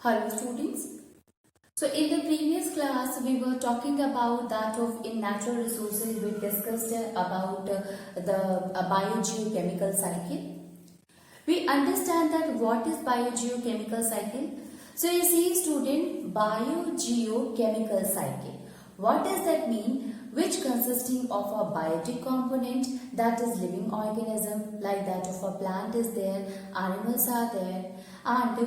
Hello students. So in the previous class we were talking about that of in natural resources we discussed about the biogeochemical cycle. We understand that what is biogeochemical cycle. So you see student, biogeochemical cycle. What does that mean? Which consisting of a biotic component, that is living organism, like that of a plant is there, animals are there, and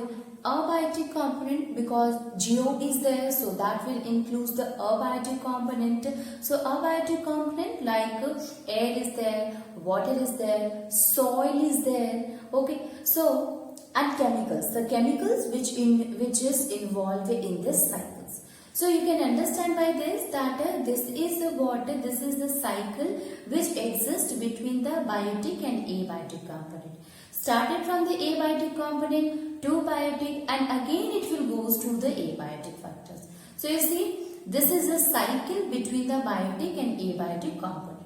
abiotic component because geo is there, so that will include the abiotic component. So abiotic component like air is there, water is there, soil is there. Okay, so and chemicals, the chemicals which is involved in this cycles. So you can understand by this that this is the water, this is the cycle which exists between the biotic and abiotic component. Started from the abiotic component to biotic and again it will goes to the abiotic factors. So you see, this is a cycle between the biotic and abiotic component.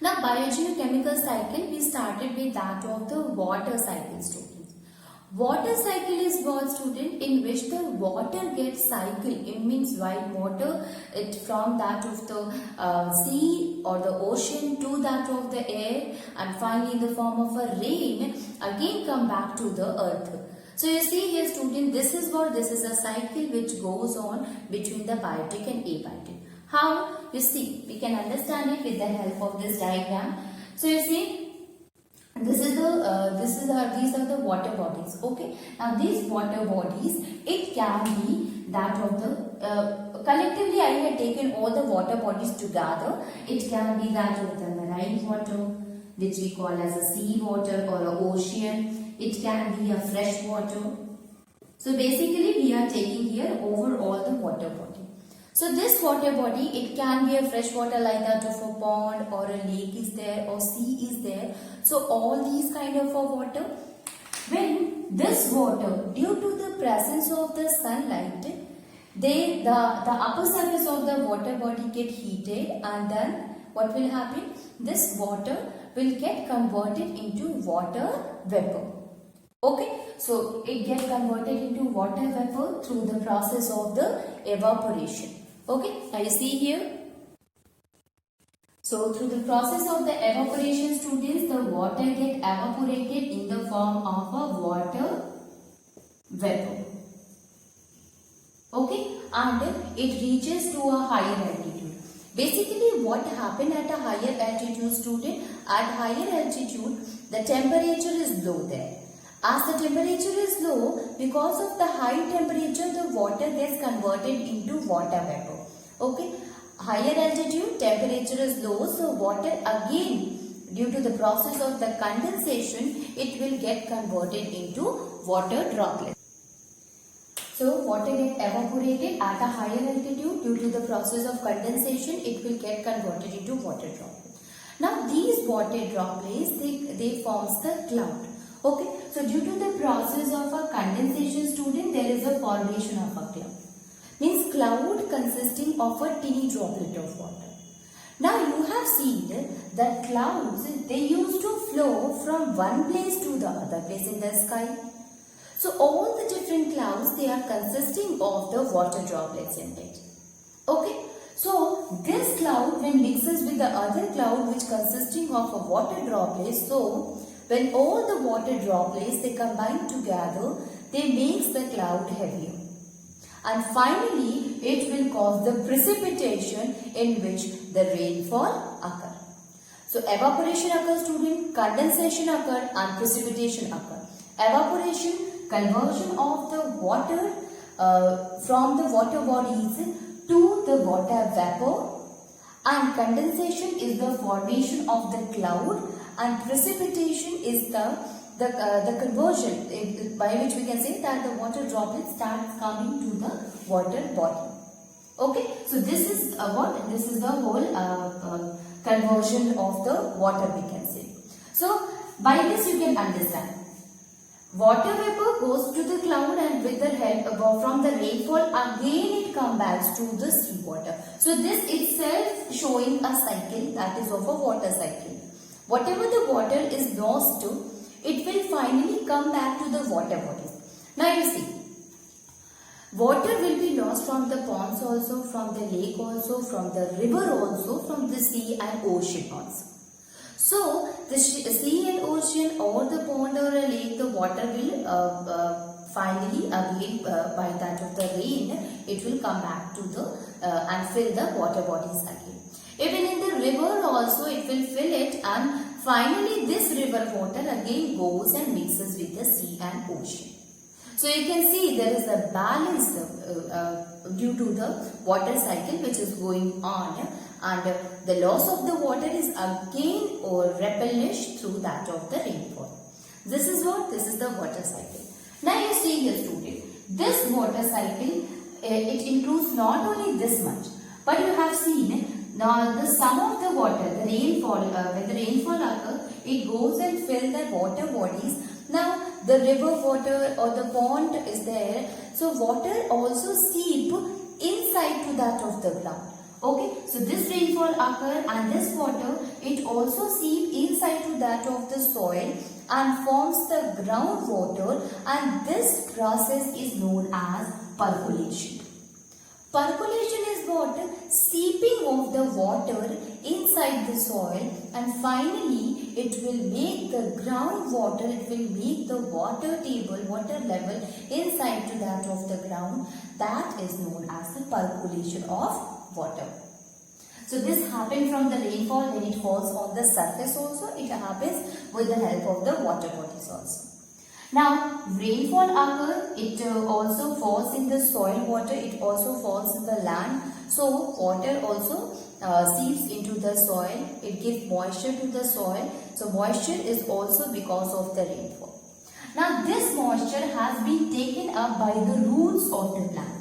Now biogeochemical cycle, we started with that of the water cycle students. Water cycle is what student, in which the water gets cycled. It means while water, it from that of the sea or the ocean to that of the air and finally in the form of a rain again come back to the earth. So you see here student, this is a cycle which goes on between the biotic and abiotic. How? You see, we can understand it with the help of this diagram. So you see, these are the water bodies. Okay, now these water bodies, it can be that of the collectively I had taken all the water bodies together. It can be that of the marine water, which we call as a sea water or an ocean. It can be a fresh water. So basically we are taking here over all the water body. So this water body, it can be a fresh water like that of a pond or a lake is there or sea is there. So all these kind of a water, when this water, due to the presence of the sunlight, the upper surface of the water body get heated and then what will happen? This water will get converted into water vapor. Okay, so it gets converted into water vapor through the process of the evaporation. Okay, now you see here. So through the process of the evaporation students, the water get evaporated in the form of a water vapor. Okay, and it reaches to a higher altitude. Basically what happened at a higher altitude student, at higher altitude the temperature is low there. As the temperature is low, because of the high temperature, the water gets converted into water vapor. Okay, higher altitude, temperature is low, so water again, due to the process of the condensation, it will get converted into water droplets. So water get evaporated at a higher altitude due to the process of condensation, it will get converted into water droplets. Now these water droplets, they forms the cloud. Okay, so due to the process of a condensation student, there is a formation of a cloud. Means cloud consisting of a teeny droplet of water. Now you have seen that clouds, they used to flow from one place to the other place in the sky. So all the different clouds, they are consisting of the water droplets in it. Okay, so this cloud when mixes with the other cloud which consisting of a water droplets, so when all the water droplets they combine together, they makes the cloud heavier. And finally, it will cause the precipitation in which the rainfall occur. So evaporation occurs student, condensation occur and precipitation occur. Evaporation, conversion of the water from the water bodies to the water vapor, and condensation is the formation of the cloud, and precipitation is the conversion by which we can say that the water droplets start coming to the water body. Okay, so this is this is the whole conversion of the water we can say. So by this you can understand. Water vapor goes to the cloud and with the help from the rainfall again it comes back to the seawater. So this itself showing a cycle, that is of a water cycle. Whatever the water is lost to, it will finally come back to the water body. Now you see, Water will be lost from the ponds also, from the lake also, from the river also, from the sea and ocean also. So, the sea and ocean or the pond or a lake, the water will finally again by that of the rain, it will come back to the and fill the water bodies again. Even in the river also it will fill it, and finally this river water again goes and mixes with the sea and ocean. So you can see there is a balance due to the water cycle which is going on, and the loss of the water is again or replenished through that of the rainfall. This is what? This is the water cycle. Now you see here student, this water cycle it includes not only this much, but you have seen now the sum of the water, the rainfall, when the rainfall occurs, it goes and fills the water bodies. Now the river water or the pond is there, so water also seep inside to that of the ground. Okay, so this rainfall occur and this water, it also seep inside to that of the soil and forms the groundwater, and this process is known as percolation. Percolation is what? Seeping of the water inside the soil, and finally it will make the groundwater, it will make the water table, water level inside to that of the ground. That is known as the percolation of water. So this happens from the rainfall when it falls on the surface also. It happens with the help of the water bodies also. Now rainfall occurs, it also falls in the soil water, it also falls in the land. So water also seeps into the soil, it gives moisture to the soil. So moisture is also because of the rainfall. Now this moisture has been taken up by the roots of the plant.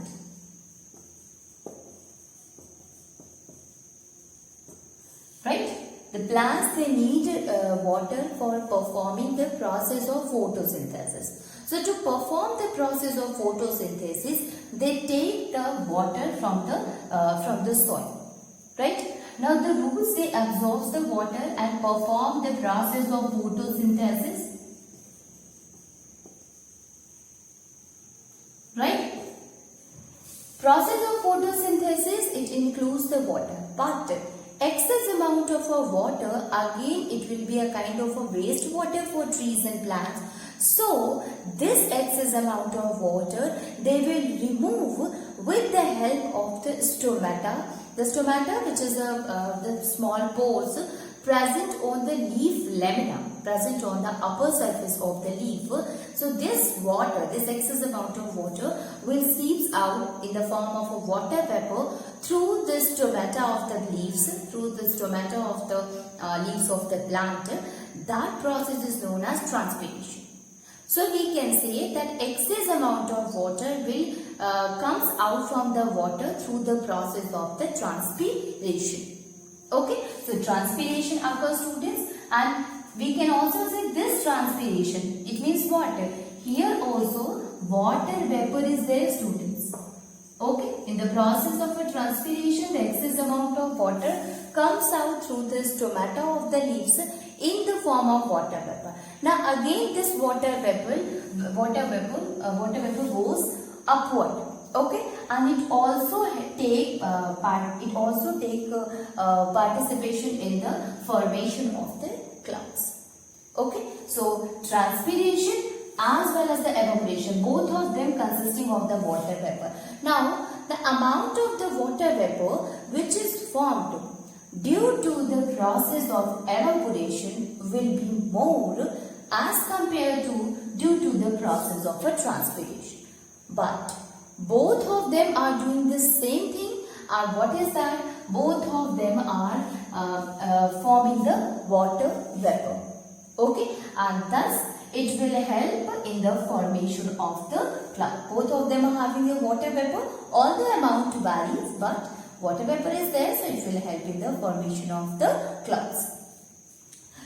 Right? The plants, they need water for performing the process of photosynthesis. So to perform the process of photosynthesis, they take the water from the soil. Right? Now the roots, they absorb the water and perform the process of photosynthesis. Right? Process of photosynthesis, it includes the water, but excess amount of water, again it will be a kind of a waste water for trees and plants. So this excess amount of water they will remove with the help of the stomata. The stomata, which is the small pores present on the leaf lamina, present on the upper surface of the leaf. So this water, this excess amount of water will seeps out in the form of a water vapor through the stomata of the leaves, through the stomata of the leaves of the plant. That process is known as transpiration. So we can say that excess amount of water will comes out from the water through the process of the transpiration. Okay, so transpiration occurs, students, and we can also say this transpiration, it means what? Here also water vapor is there, students. Okay, in the process of a transpiration, the excess amount of water comes out through the stomata of the leaves in the form of water vapor. Now again this water vapor goes upward. Okay, and it also take participation in the formation of the clouds. Okay, so transpiration as well as the evaporation, both of them consisting of the water vapor. Now the amount of the water vapor which is formed due to the process of evaporation will be more as compared to due to the process of a transpiration. But both of them are doing the same thing, and what is that? Both of them are forming the water vapor. Okay, and thus it will help in the formation of the cloud. Both of them are having a water vapor. All the amount varies, but water vapor is there, so it will help in the formation of the clouds.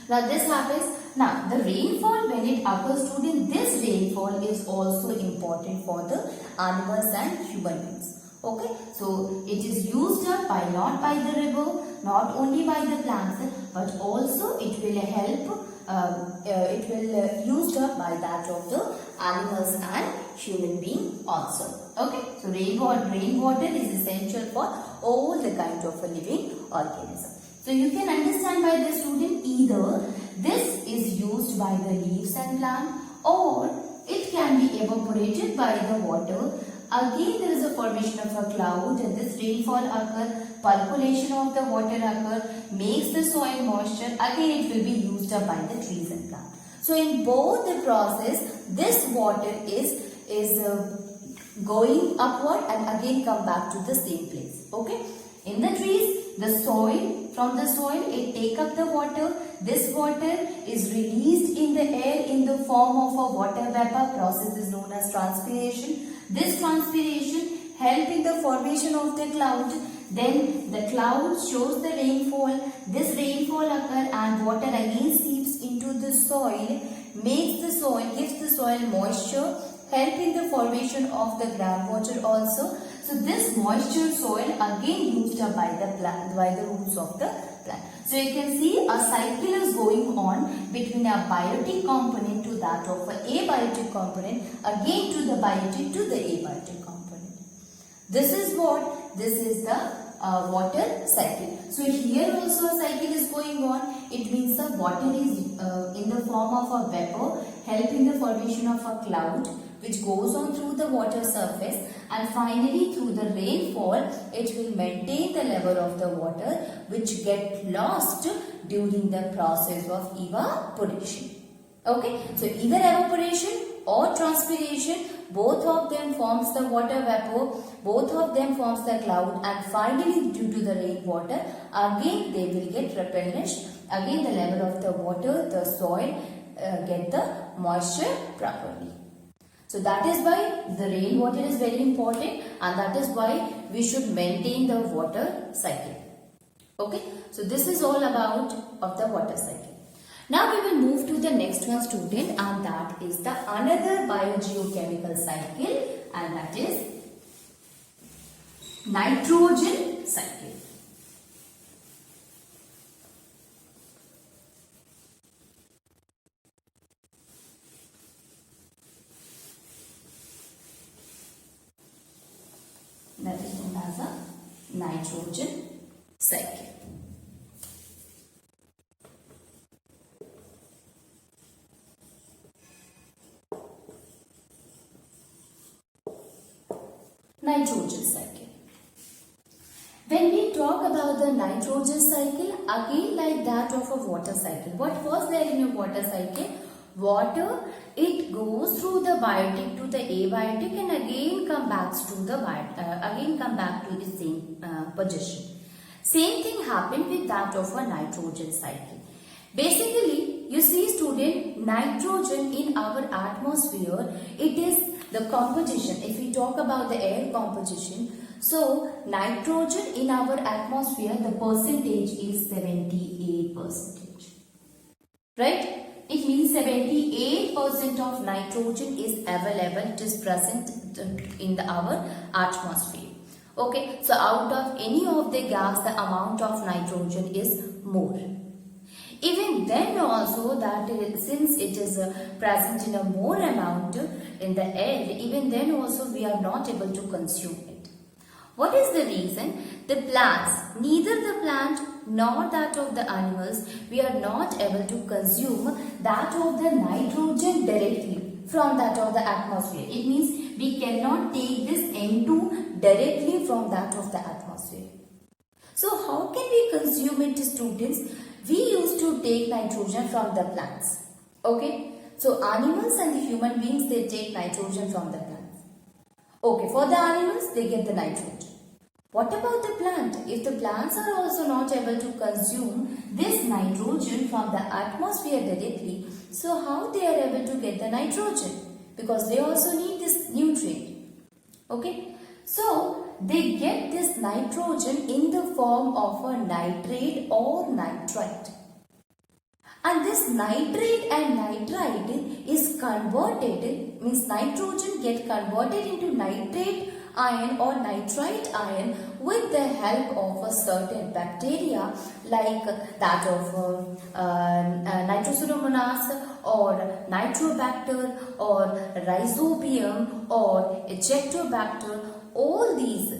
Now this happens. Now the rainfall, when it occurs, student, this rainfall is also important for the animals and human beings. Okay, so it is used up by not by the river, not only by the plants, but also it will help. It will used up by that of the animals and human being also. Okay, so rainwater is essential for all the kind of a living organism. So you can understand by the student, either this is used by the leaves and plant, or it can be evaporated by the water. Again, there is a formation of a cloud, and this rainfall occur, percolation of the water occur, makes the soil moisture. Again, it will be used up by the trees and plants. So in both the process, this water is going upward and again come back to the same place. Okay. In the trees, the soil, from the soil it take up the water. This water is released in the air in the form of a water vapor. Process is known as transpiration. This transpiration help in the formation of the cloud. Then the cloud shows the rainfall. This rainfall occur and water again seeps into the soil, makes the soil, gives the soil moisture, help in the formation of the groundwater also. So this moisture soil again used up by the plant, by the roots of the plant. So you can see a cycle is going on between a biotic component to that of a abiotic component, again to the biotic to the abiotic component. This is what? This is the water cycle. So here also a cycle is going on. It means the water is in the form of a vapor, helping the formation of a cloud, which goes on through the water surface, and finally through the rainfall it will maintain the level of the water, which get lost during the process of evaporation. Okay, so either evaporation or transpiration, both of them forms the water vapor, both of them forms the cloud, and finally due to the rainwater again they will get replenished. Again the level of the water, the soil get the moisture properly. So that is why the rainwater is very important, and that is why we should maintain the water cycle. Okay, so this is all about of the water cycle. Now we will move to the next one, student, and that is the another biogeochemical cycle, and that is nitrogen cycle. That is known as a nitrogen cycle. Nitrogen cycle. When we talk about the nitrogen cycle, again like that of a water cycle. What was there in a water cycle? Water, it goes through the biotic to the abiotic and again come back to the same position. Same thing happened with that of a nitrogen cycle. Basically, you see, student, nitrogen in our atmosphere, it is the composition. If we talk about the air composition, so nitrogen in our atmosphere, the percentage is 78%. Right? It means 78% of nitrogen is available, it is present in our atmosphere. Okay, so out of any of the gas, the amount of nitrogen is more. Even then also that since it is present in a more amount in the air, even then also we are not able to consume it. What is the reason? The plants, neither the plant nor that of the animals, we are not able to consume that of the nitrogen directly from that of the atmosphere. It means we cannot take this N2 directly from that of the atmosphere. So how can we consume it, students? We used to take nitrogen from the plants. Okay, so animals and the human beings, they take nitrogen from the plants. Okay, for the animals, they get the nitrogen. What about the plant? If the plants are also not able to consume this nitrogen from the atmosphere directly, so how they are able to get the nitrogen? Because they also need this nutrient. Okay, so they get this nitrogen in the form of a nitrate or nitrite. And this nitrate and nitrite is converted, means nitrogen get converted into nitrate ion or nitrite ion with the help of a certain bacteria like that of Nitrosomonas or Nitrobacter or Rhizobium or Ejectobacter. All these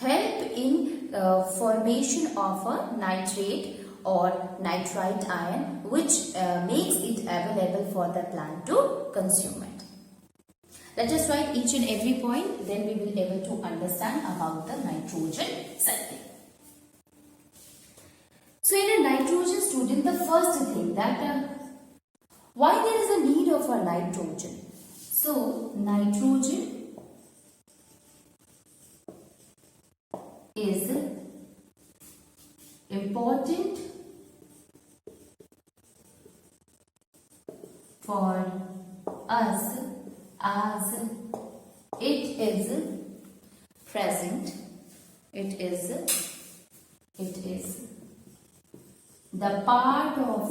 help in formation of a nitrate or nitrite ion, which makes it available for the plant to consume it. Let us write each and every point, then we will be able to understand about the nitrogen cycle. So in a nitrogen, student, the first thing that why there is a need of a nitrogen. So nitrogen is important for us as it is present, it is the part of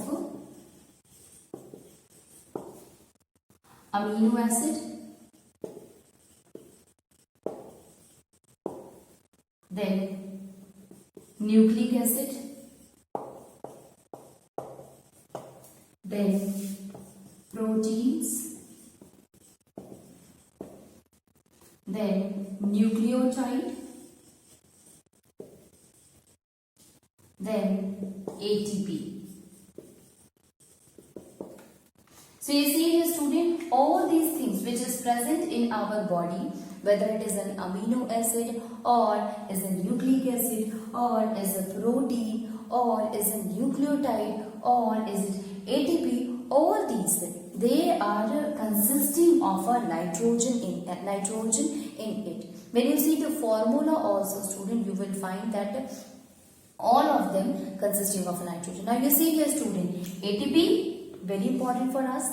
amino acid, then nucleic acid, then proteins, then nucleotide, then ATP. So you see here student, all these things which is present in our body, whether it is an amino acid or is a nucleic acid or is a protein or is a nucleotide or is it ATP, all these they are consisting of a nitrogen in it. When you see the formula also student, you will find that all of them consisting of nitrogen. Now you see here student, ATP very important for us,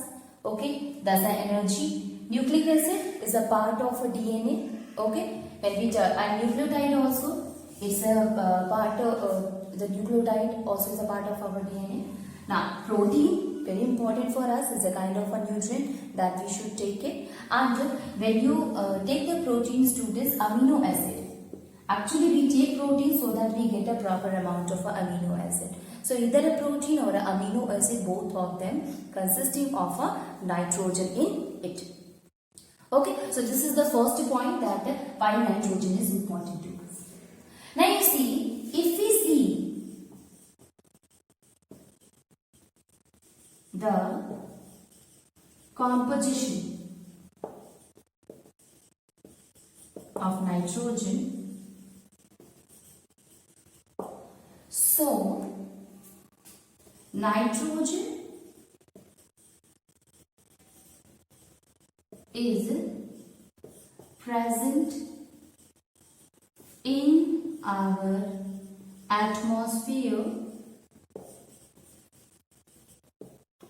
okay, that's the energy. Nucleic acid is a part of a DNA, okay, when we and nucleotide also, it's a part of the nucleotide also is a part of our DNA. Now protein, very important for us, is a kind of a nutrient that we should take it. And when you take the proteins to this amino acid, actually we take protein so that we get a proper amount of amino acid. So either a protein or an amino acid, both of them consisting of a nitrogen in it. Okay, so this is the first point, that why nitrogen is important to us. Now you see, if we see the composition of nitrogen, so nitrogen is present in our atmosphere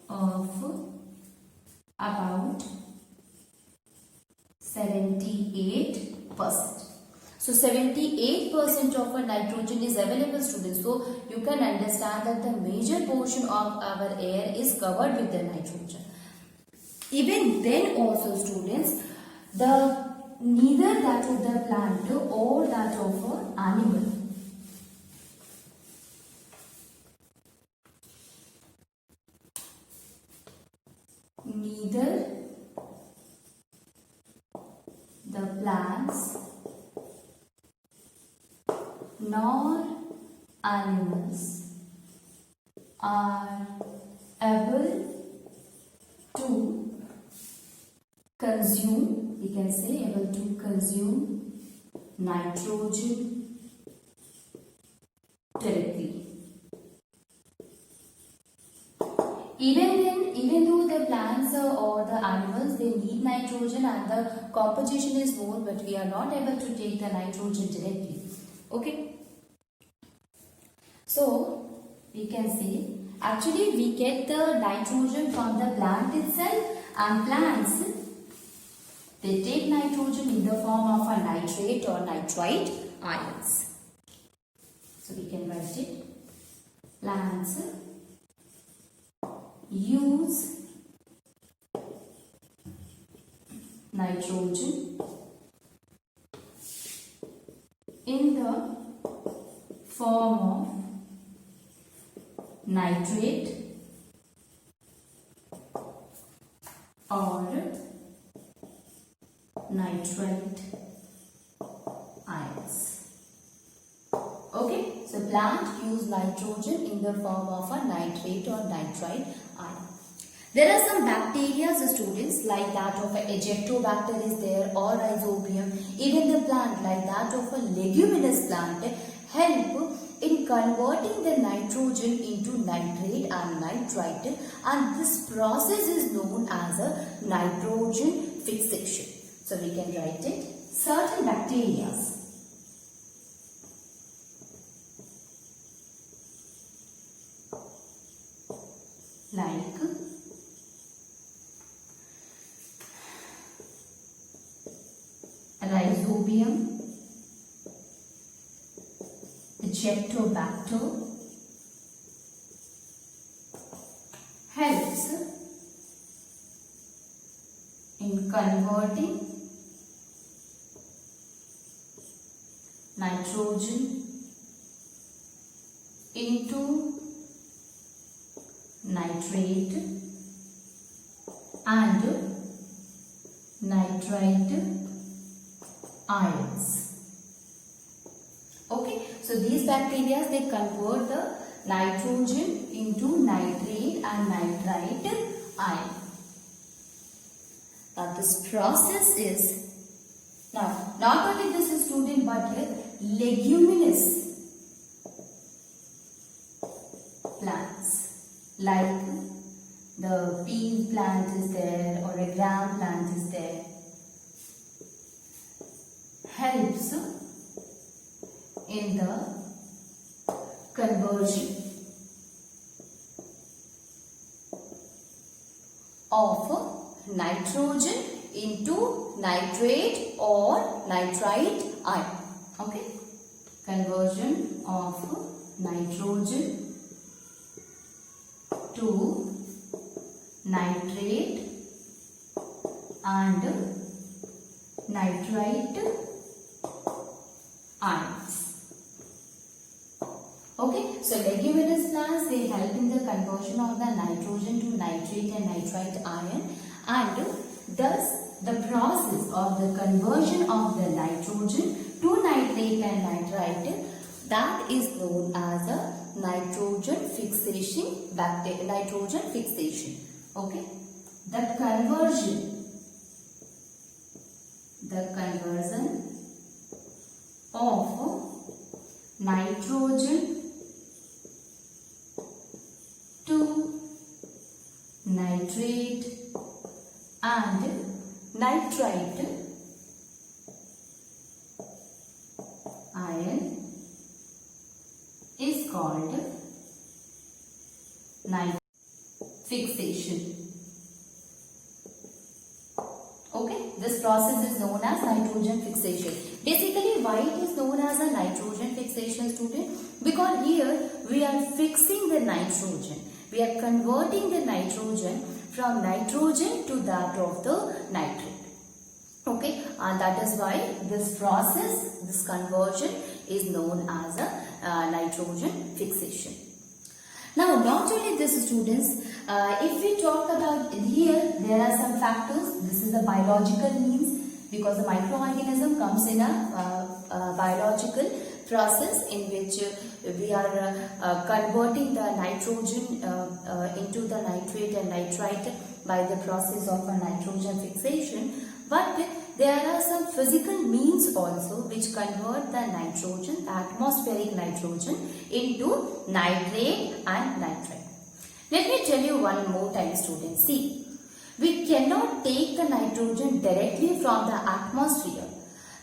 of about 78%. So 78% of our nitrogen is available, students. So you can understand that the major portion of our air is covered with the nitrogen. Even then also students, neither that of the plant or that of an animal, neither the plants nor animals are able to consume, we can say able to consume nitrogen directly. Even though the plants or the animals, they need nitrogen and the composition is more, but we are not able to take the nitrogen directly. Okay. So we can say actually we get the nitrogen from the plant itself, and plants, they take nitrogen in the form of a nitrate or nitrite ions. So we can write it. Plants use nitrogen in the form of nitrate or nitrite ions. Okay, so plant use nitrogen in the form of a nitrate or nitrite ion. There are some bacteria, students, like that of a Ejectobacter is there, or Rhizobium. Even the plant like that of a leguminous plant help in converting the nitrogen into nitrate and nitrite, and this process is known as a nitrogen fixation. So we can write it. Certain bacteria like Rhizobium, Ejectobacter helps in converting nitrogen into nitrate and nitrite ions. Okay, so these bacteria, they convert the nitrogen into nitrate and nitrite ion. Now this process is, now not only this is student, but leguminous plants like the pea plant is there or a gram plant is there, helps in the conversion of nitrogen into nitrate or nitrite ion. Okay, conversion of nitrogen to nitrate and nitrite ions. Okay, so leguminous plants, they help in the conversion of the nitrogen to nitrate and nitrite ion, and thus the process of the conversion of the nitrogen to nitrate and nitrite, that is known as a nitrogen fixation nitrogen fixation. Okay, the conversion of nitrogen to nitrate and nitrite ion is called nitrogen fixation. Okay, this process is known as nitrogen fixation. Basically, why it is known as a nitrogen fixation, student? Because here we are fixing the nitrogen. We are converting the nitrogen from nitrogen to that of the nitrate. Okay, and that is why this process, this conversion is known as a nitrogen fixation. Now, not only this, students, if we talk about here, there are some factors. This is a biological means, because the microorganism comes in a biological process in which we are converting the nitrogen into the nitrate and nitrite by the process of a nitrogen fixation. But there are some physical means also which convert the nitrogen, the atmospheric nitrogen, into nitrate and nitrite. Let me tell you one more time, students. See, we cannot take the nitrogen directly from the atmosphere.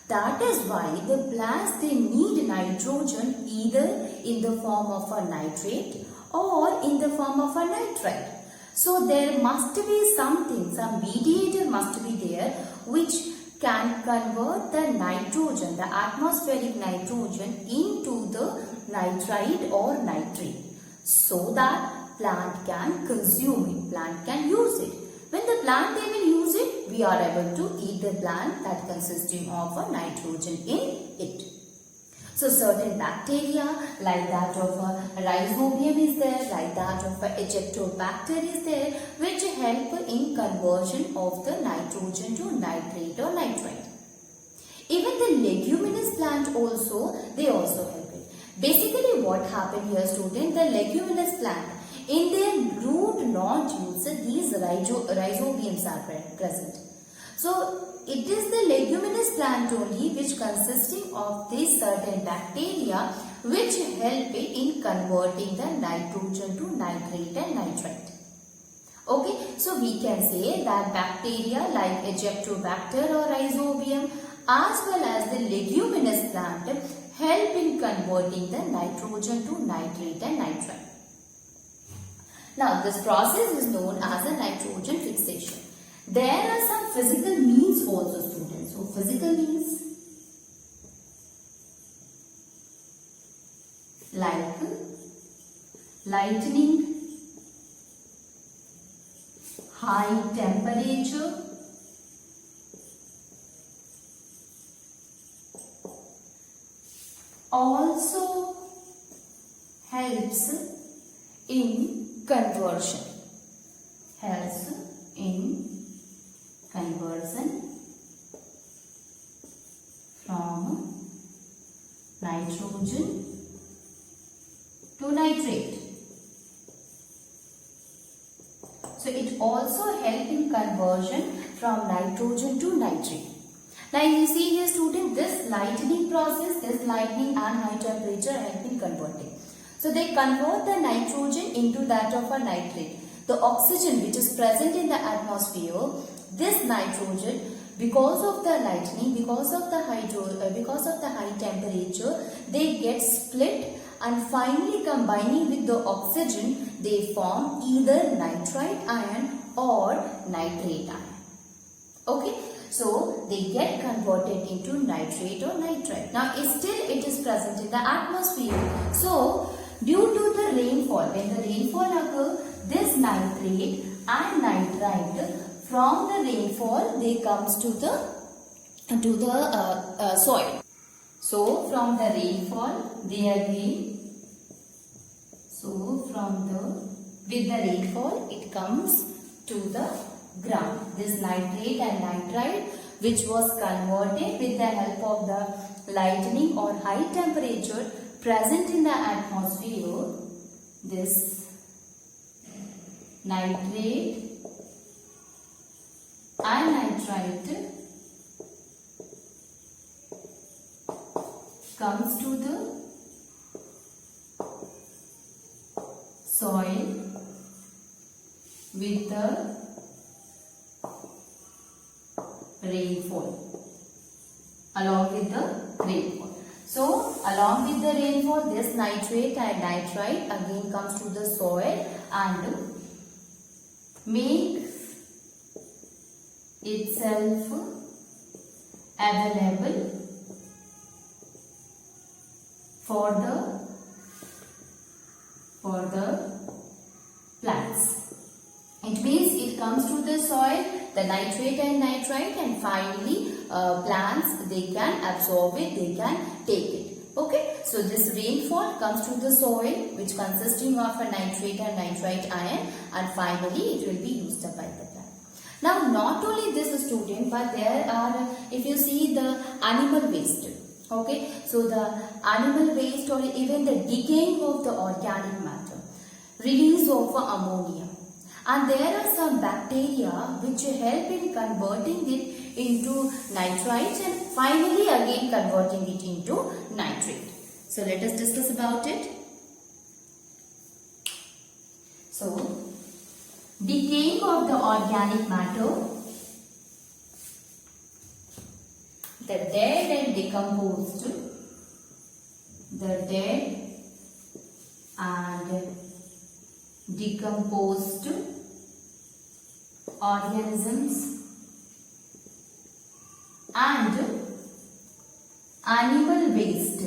That is why the plants, they need nitrogen either in the form of a nitrate or in the form of a nitrite. So there must be something, some mediator must be there which can convert the nitrogen, the atmospheric nitrogen, into the nitrite or nitrate, so that plant can consume it, plant can use it. When the plant they will use it, we are able to eat the plant that consisting of a nitrogen in it. So certain bacteria like that of rhizobium is there, like that of Ejectobacter is there, which help in conversion of the nitrogen to nitrate or nitrite. Even the leguminous plant also, they also help it. Basically what happened here student, the leguminous plant, in their root nodules, these rhizobiums are present. So it is the leguminous plant only which consisting of these certain bacteria which help in converting the nitrogen to nitrate and nitrite. Okay, so we can say that bacteria like Ejectobacter or Rhizobium as well as the leguminous plant help in converting the nitrogen to nitrate and nitrite. Now this process is known as a nitrogen fixation. There are some physical means also students. So physical means like lightning, high temperature, also helps in conversion. Helps in conversion from nitrogen to nitrate. So it also helps in conversion from nitrogen to nitrate. Now you see here student, this lightning process, this lightning and high temperature help in converting. So they convert the nitrogen into that of a nitrate. The oxygen which is present in the atmosphere, this nitrogen, because of the lightning, because of the high temperature, they get split and finally combining with the oxygen, they form either nitrite ion or nitrate ion. Okay, so they get converted into nitrate or nitrite. Now still it is present in the atmosphere. So due to the rainfall, when the rainfall occurs, this nitrate and nitrite from the rainfall they comes to the soil. So from the rainfall they again, so with the rainfall it comes to the ground. This nitrate and nitrite which was converted with the help of the lightning or high temperature present in the atmosphere, this nitrate and nitrite comes to the soil with the rainfall, along with the rainfall. So along with the rainfall, this nitrate and nitrite again comes to the soil and makes itself available for the plants. It means it comes to the soil, the nitrate and nitrite, and finally plants, they can absorb it, they can take it. Okay, so this rainfall comes to the soil which consisting of a nitrate and nitrite ion, and finally it will be used up by the plant. Now not only this student, but there are, if you see the animal waste. Okay, so the animal waste or even the decaying of the organic matter, release of ammonia, and there are some bacteria which help in converting it into nitrites and finally again converting it into nitrate. So let us discuss about it. So decaying of the organic matter, the dead and decomposed, the dead and decomposed organisms and animal waste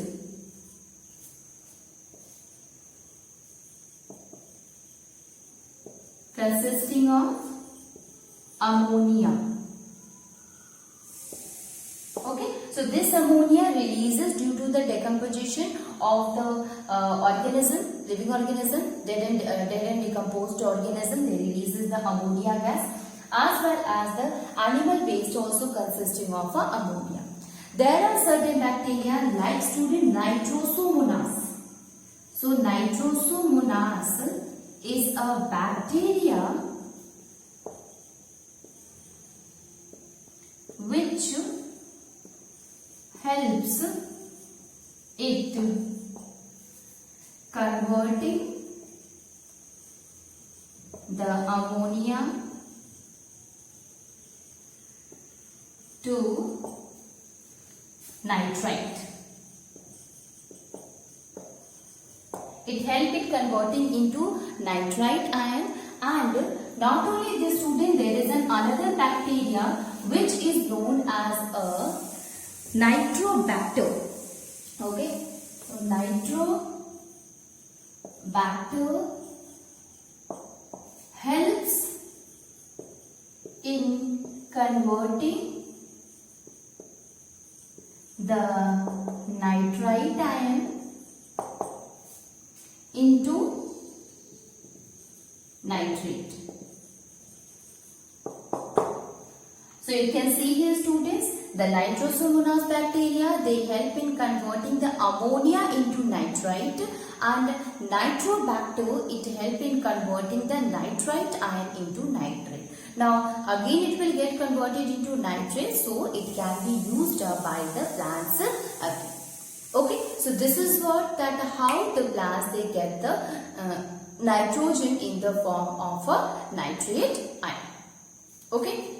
consisting of ammonia. Okay, so this ammonia releases due to the decomposition of the living organism, dead and decomposed organism. They releases the ammonia gas, as well as the animal waste also consisting of ammonia. There are certain bacteria like student Nitrosomonas. So Nitrosomonas is a bacteria which helps it converting the ammonia to nitrite. It helps it converting into nitrite ion, and not only this student, there is another bacteria which is known as a Nitrobacter. Okay, so Nitrobacter helps in converting the nitrite ion into nitrate. So you can see here students, the Nitrosomonas bacteria, they help in converting the ammonia into nitrite, and Nitrobacter, it help in converting the nitrite ion into nitrate. Now again it will get converted into nitrate, so it can be used by the plants again. Okay, so this is how the plants they get the nitrogen in the form of a nitrate ion. Okay.